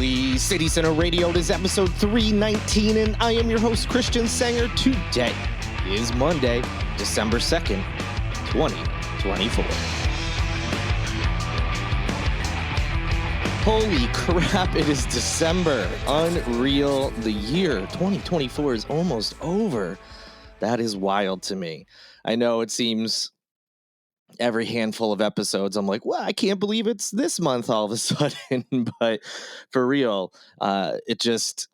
Holy City Center Radio. It is episode 319, and I am your host, Christian Sanger. Today is Monday, December 2nd, 2024. Holy crap, it is December. Unreal. The year 2024 is almost over. That is wild to me. I know it seems every handful of episodes I'm like, well, I can't believe it's this month all of a sudden. But for real, it just,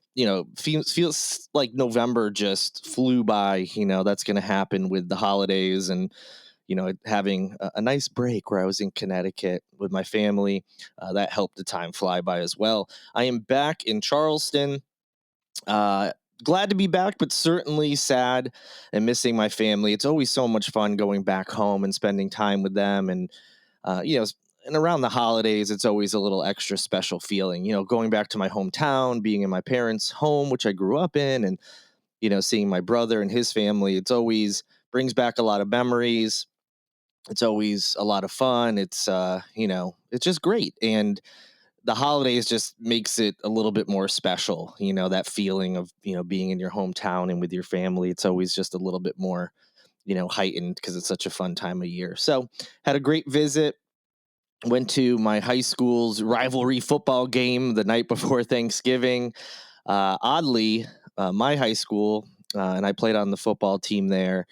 feels like November just flew by. That's going to happen with the holidays and, having a nice break where I was in Connecticut with my family. That helped the time fly by as well. I am back in Charleston. Glad to be back, but certainly sad and missing my family. It's always so much fun going back home and spending time with them. And, and around the holidays, it's always a little extra special feeling, going back to my hometown, being in my parents' home, which I grew up in, and, seeing my brother and his family. It's always brings back a lot of memories. It's always a lot of fun. It's just great. And the holidays just makes it a little bit more special, that feeling of, being in your hometown and with your family. It's always just a little bit more, heightened because it's such a fun time of year. So had a great visit, went to my high school's rivalry football game the night before Thanksgiving. Oddly, my high school, and I played on the football team there,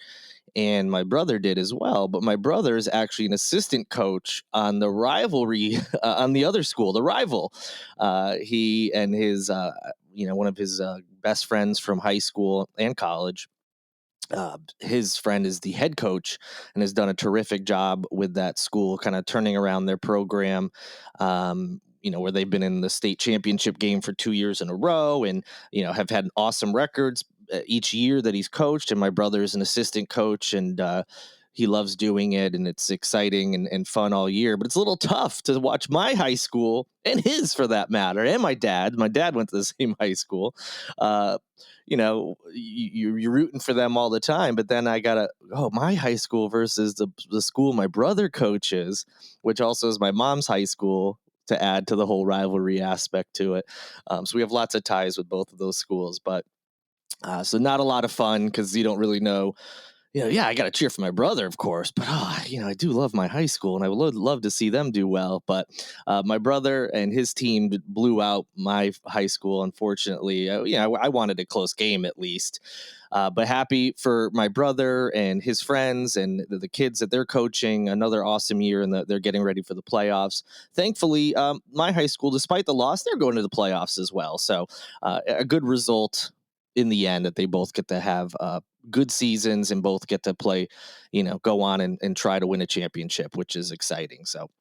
and my brother did as well. But my brother is actually an assistant coach on the rivalry, on the other school, the rival. He and his, one of his best friends from high school and college, his friend is the head coach and has done a terrific job with that school, kind of turning around their program. Where they've been in the state championship game for 2 years in a row and, have had awesome records each year that he's coached. And my brother is an assistant coach, and he loves doing it, and it's exciting and fun all year. But it's a little tough to watch my high school, and his for that matter, and my dad. My dad went to the same high school. You're rooting for them all the time, but then I gotta, my high school versus the school my brother coaches, which also is my mom's high school, to add to the whole rivalry aspect to it. So we have lots of ties with both of those schools, but so not a lot of fun because you don't really know. I got to cheer for my brother, of course, but I do love my high school, and I would love to see them do well. But my brother and his team blew out my high school, unfortunately. I wanted a close game at least, but happy for my brother and his friends and the kids that they're coaching. Another awesome year, and they're getting ready for the playoffs. Thankfully, my high school, despite the loss, they're going to the playoffs as well. So a good result in the end, that they both get to have good seasons and both get to play, go on and try to win a championship, which is exciting. So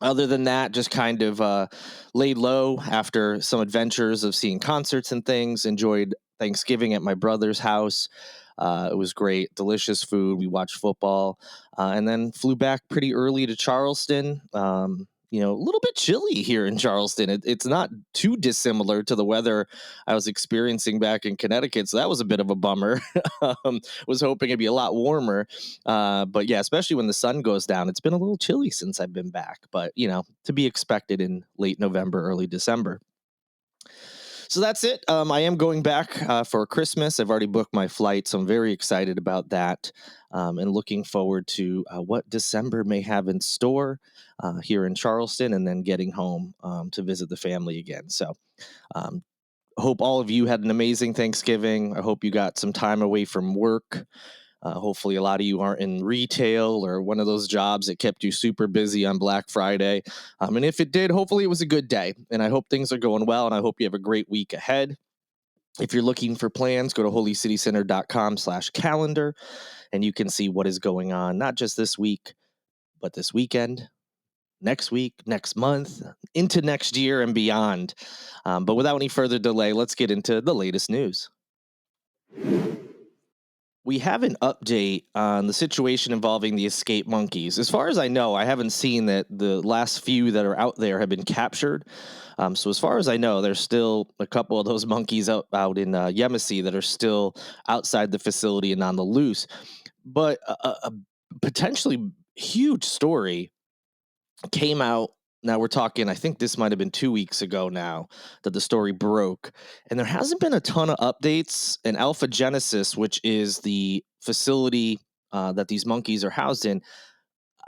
other than that, just kind of laid low after some adventures of seeing concerts and things. Enjoyed Thanksgiving at my brother's house. It was great, delicious food. We watched football, and then flew back pretty early to Charleston. A little bit chilly here in Charleston. It's not too dissimilar to the weather I was experiencing back in Connecticut, so that was a bit of a bummer. Was hoping it'd be a lot warmer, but yeah, especially when the sun goes down. It's been a little chilly since I've been back, but to be expected in late November, early December. So that's it. I am going back for Christmas. I've already booked my flight, so I'm very excited about that, and looking forward to what December may have in store here in Charleston, and then getting home to visit the family again. So hope all of you had an amazing Thanksgiving. I hope you got some time away from work. Hopefully a lot of you aren't in retail or one of those jobs that kept you super busy on Black Friday. And if it did, hopefully it was a good day. And I hope things are going well, and I hope you have a great week ahead. If you're looking for plans, go to holycitycenter.com/calendar, and you can see what is going on, not just this week, but this weekend, next week, next month, into next year and beyond. But without any further delay, let's get into the latest news. We have an update on the situation involving the escaped monkeys. As far as I know, I haven't seen that the last few that are out there have been captured. So as far as I know, there's still a couple of those monkeys out in Yemisi that are still outside the facility and on the loose. But a potentially huge story came out Now we're talking, I think this might have been 2 weeks ago now that the story broke. And there hasn't been a ton of updates. And Alpha Genesis, which is the facility that these monkeys are housed in,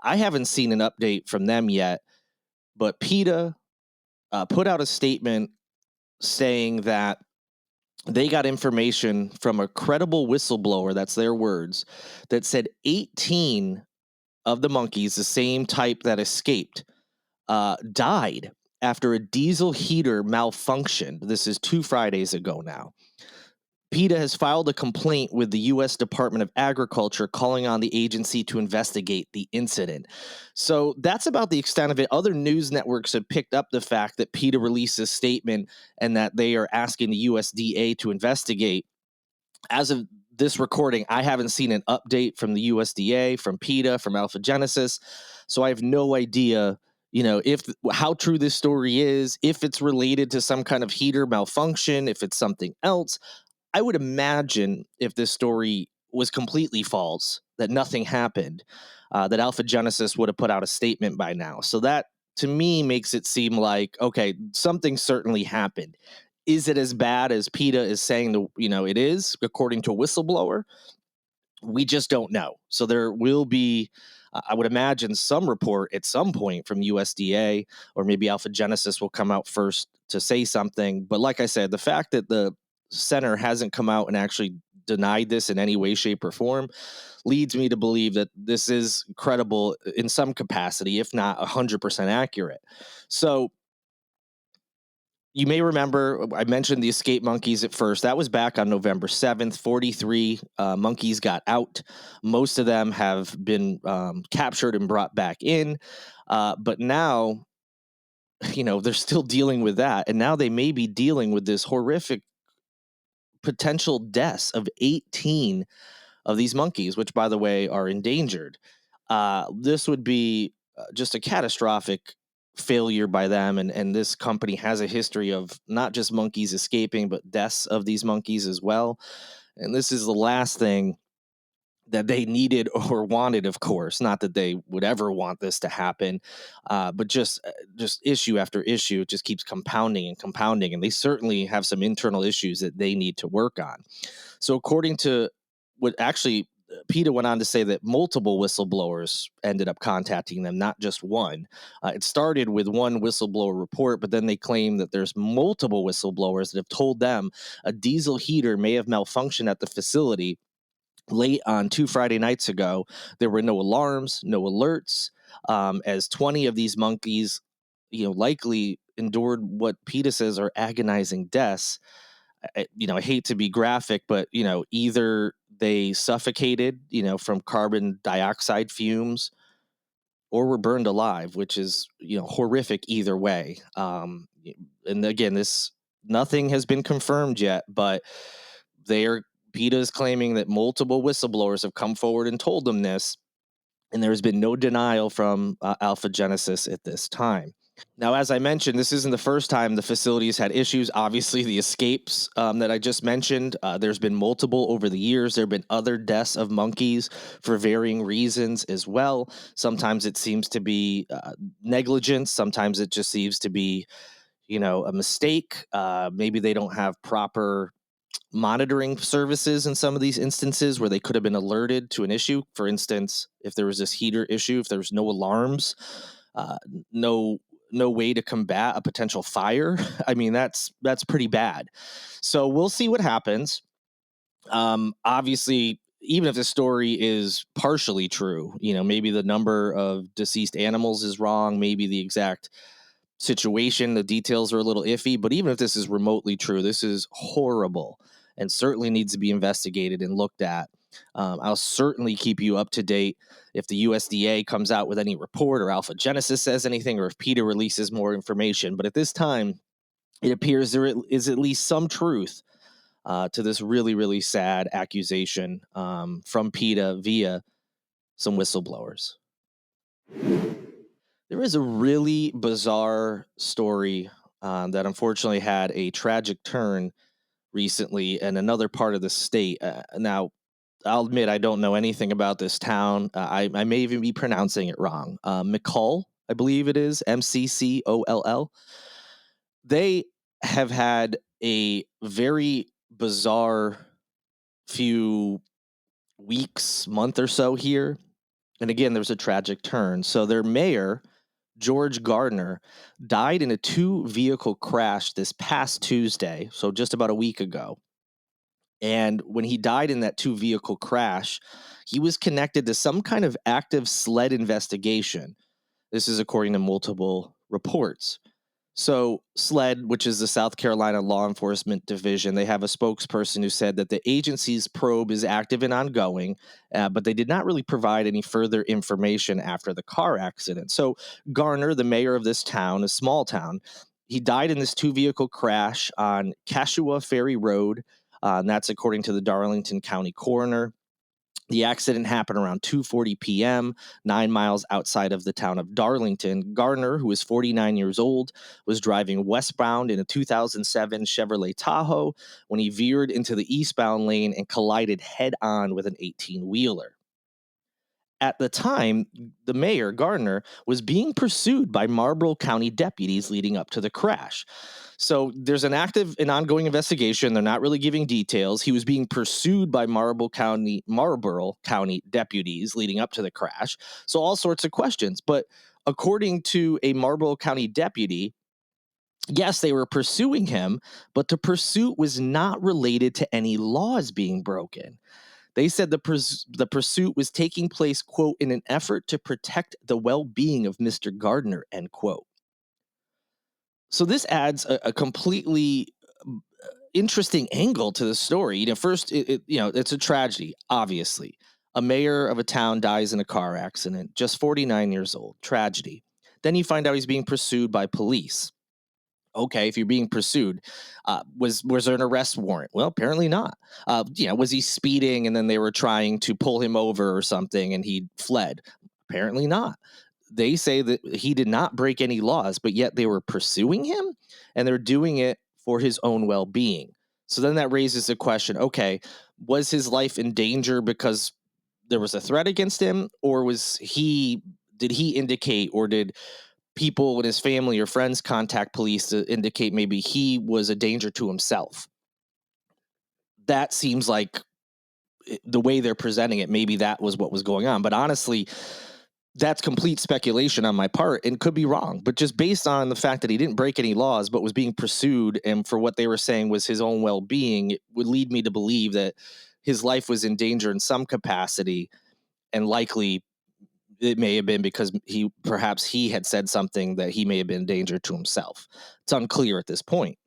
I haven't seen an update from them yet. But PETA put out a statement saying that they got information from a credible whistleblower, that's their words, that said 18 of the monkeys, the same type that escaped, died after a diesel heater malfunctioned. This is 2 Fridays ago now. PETA has filed a complaint with the U.S. Department of Agriculture calling on the agency to investigate the incident. So that's about the extent of it. Other news networks have picked up the fact that PETA released a statement and that they are asking the USDA to investigate. As of this recording, I haven't seen an update from the USDA, from PETA, from Alpha Genesis. So I have no idea, if how true this story is, if it's related to some kind of heater malfunction, if it's something else. I would imagine if this story was completely false, that nothing happened, that Alpha Genesis would have put out a statement by now. So that to me makes it seem like, okay, something certainly happened. Is it as bad as PETA is saying it is, according to a whistleblower? We just don't know. So there will be, I would imagine, some report at some point from USDA, or maybe Alpha Genesis will come out first to say something. But like I said, the fact that the center hasn't come out and actually denied this in any way, shape, or form leads me to believe that this is credible in some capacity, if not 100% accurate. So you may remember I mentioned the escape monkeys at first. That was back on November 7th. 43 monkeys got out. Most of them have been captured and brought back in. But now, they're still dealing with that. And now they may be dealing with this horrific potential deaths of 18 of these monkeys, which, by the way, are endangered. This would be just a catastrophic failure by them. And this company has a history of not just monkeys escaping, but deaths of these monkeys as well. And this is the last thing that they needed or wanted, of course. Not that they would ever want this to happen, but just issue after issue, it just keeps compounding and compounding. And they certainly have some internal issues that they need to work on. So according to what actually PETA went on to say that multiple whistleblowers ended up contacting them, not just one. It started with one whistleblower report, but then they claim that there's multiple whistleblowers that have told them a diesel heater may have malfunctioned at the facility late on 2 Friday nights ago. There were no alarms, no alerts, as 20 of these monkeys, likely endured what PETA says are agonizing deaths. I hate to be graphic, but either they suffocated, from carbon dioxide fumes, or were burned alive, which is horrific either way. And again, this nothing has been confirmed yet, but they are PETA is claiming that multiple whistleblowers have come forward and told them this, and there has been no denial from Alpha Genesis at this time. Now, as I mentioned, this isn't the first time the facilities had issues. Obviously, the escapes that I just mentioned, there's been multiple over the years. There have been other deaths of monkeys for varying reasons as well. Sometimes it seems to be negligence. Sometimes it just seems to be, a mistake. Maybe they don't have proper monitoring services in some of these instances where they could have been alerted to an issue. For instance, if there was this heater issue, if there was no alarms, uh, no no way to combat a potential fire. I mean, that's pretty bad. So we'll see what happens. Obviously, even if the story is partially true, maybe the number of deceased animals is wrong, maybe the exact situation, the details are a little iffy, but even if this is remotely true, this is horrible and certainly needs to be investigated and looked at. I'll certainly keep you up to date if the USDA comes out with any report, or Alpha Genesis says anything, or if PETA releases more information. But at this time, it appears there is at least some truth to this really, really sad accusation from PETA via some whistleblowers. There is a really bizarre story that unfortunately had a tragic turn recently in another part of the state. Now, I'll admit I don't know anything about this town. I may even be pronouncing it wrong. McColl I believe it is, McColl. They have had a very bizarre few weeks, month or so here. And again, there was a tragic turn. So their mayor, George Gardner, died in a two-vehicle crash this past Tuesday, so just about a week ago. And when he died in that two-vehicle crash, he was connected to some kind of active SLED investigation. This is according to multiple reports. So, SLED, which is the South Carolina Law Enforcement Division, they have a spokesperson who said that the agency's probe is active and ongoing, but they did not really provide any further information after the car accident. So, Garner, the mayor of this town, a small town, he died in this two-vehicle crash on Cashua Ferry Road. And that's according to the Darlington County coroner. The accident happened around 2:40 p.m., 9 miles outside of the town of Darlington. Gardner, who is 49 years old, was driving westbound in a 2007 Chevrolet Tahoe when he veered into the eastbound lane and collided head-on with an 18-wheeler. At the time, the mayor, Gardner, was being pursued by Marlboro County deputies leading up to the crash. So there's an active and ongoing investigation. They're not really giving details. He was being pursued by Marlboro County deputies leading up to the crash. So all sorts of questions. But according to a Marlboro County deputy, yes, they were pursuing him, but the pursuit was not related to any laws being broken. They said the pursuit was taking place, quote, in an effort to protect the well-being of Mr. Gardner, end quote. So this adds a completely interesting angle to the story. First, it's a tragedy, obviously. A mayor of a town dies in a car accident, just 49 years old, tragedy. Then you find out he's being pursued by police. Okay, if you're being pursued, was there an arrest warrant? Well, apparently not. Was he speeding and then they were trying to pull him over or something and he fled? Apparently not. They say that he did not break any laws, but yet they were pursuing him and they're doing it for his own well-being. So then that raises the question, okay, was his life in danger because there was a threat against him, or did he indicate, or did people with his family or friends contact police to indicate maybe he was a danger to himself? That seems like the way they're presenting it, maybe that was what was going on. But honestly, that's complete speculation on my part and could be wrong. But just based on the fact that he didn't break any laws, but was being pursued, and for what they were saying was his own well-being, it would lead me to believe that his life was in danger in some capacity, and likely it may have been because he had said something that he may have been in danger to himself. It's unclear at this point.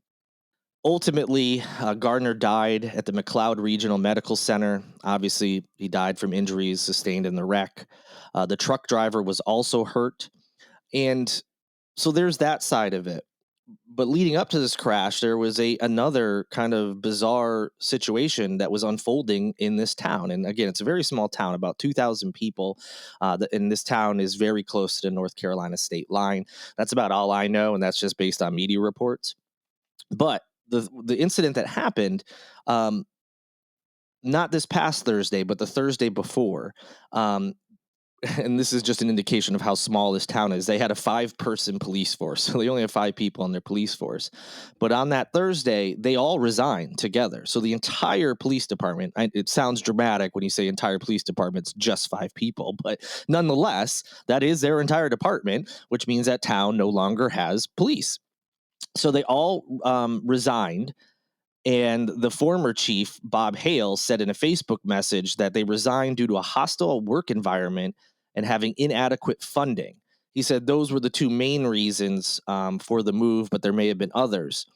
Ultimately, Gardner died at the McLeod Regional Medical Center. Obviously, he died from injuries sustained in the wreck. The truck driver was also hurt. And so there's that side of it. But leading up to this crash, there was another kind of bizarre situation that was unfolding in this town. And again, it's a very small town, about 2,000 people. And this town is very close to the North Carolina state line. That's about all I know, and that's just based on media reports. But the incident that happened, um, not this past Thursday, but the Thursday before, um, and this is just an indication of how small this town is. They had a 5-person police force. So they only have 5 people on their police force. But on that Thursday, they all resigned together. So the entire police department, it sounds dramatic when you say entire police department's just 5 people, but nonetheless, that is their entire department, which means that town no longer has police. So they all resigned. And the former chief, Bob Hale, said in a Facebook message that they resigned due to a hostile work environment and having inadequate funding. He said those were the 2 main reasons for the move, but there may have been others.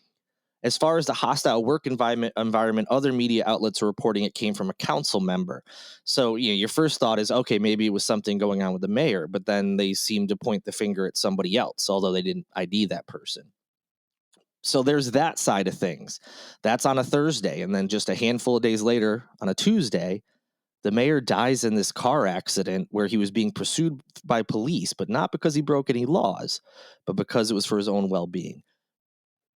As far as the hostile work environment, other media outlets are reporting it came from a council member. So your first thought is, okay, maybe it was something going on with the mayor, but then they seem to point the finger at somebody else, although they didn't ID that person. So there's that side of things. That's on a Thursday. And then just a handful of days later, on a Tuesday, the mayor dies in this car accident where he was being pursued by police, but not because he broke any laws, but because it was for his own well-being.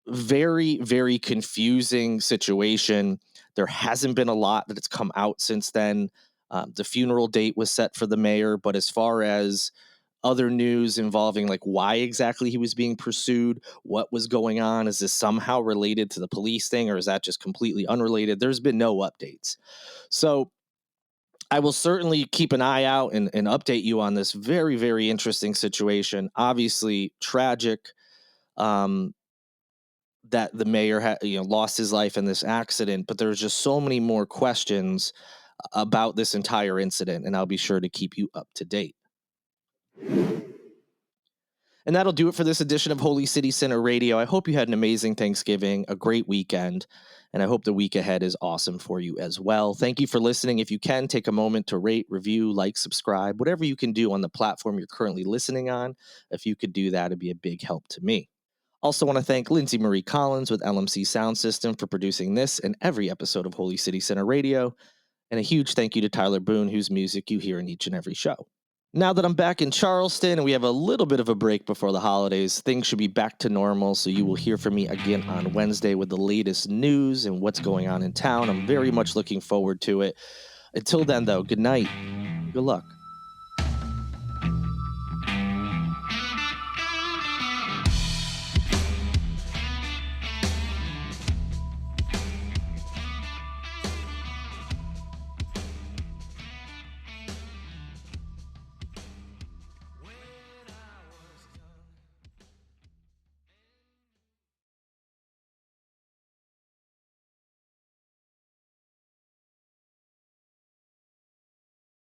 Very, very confusing situation. There hasn't been a lot that has come out since then. The funeral date was set for the mayor, but as far as other news involving like why exactly he was being pursued, what was going on. Is this somehow related to the police thing, or is that just completely unrelated? There's been no updates. So I will certainly keep an eye out and update you on this very, very interesting situation. Obviously, tragic um, that the mayor lost his life in this accident, but there's just so many more questions about this entire incident, and I'll be sure to keep you up to date. And that'll do it for this edition of Holy City Center Radio. I hope you had an amazing Thanksgiving, a great weekend, and I hope the week ahead is awesome for you as well. Thank you for listening. If you can, take a moment to rate, review, like, subscribe, whatever you can do on the platform you're currently listening on. If you could do that, it'd be a big help to me. Also want to thank Lindsay Marie Collins with LMC Soundsystem for producing this and every episode of Holy City Center Radio. And a huge thank you to Tyler Boone, whose music you hear in each and every show. Now that I'm back in Charleston and we have a little bit of a break before the holidays, things should be back to normal. So you will hear from me again on Wednesday with the latest news and what's going on in town. I'm very much looking forward to it. Until then, though, good night. Good luck.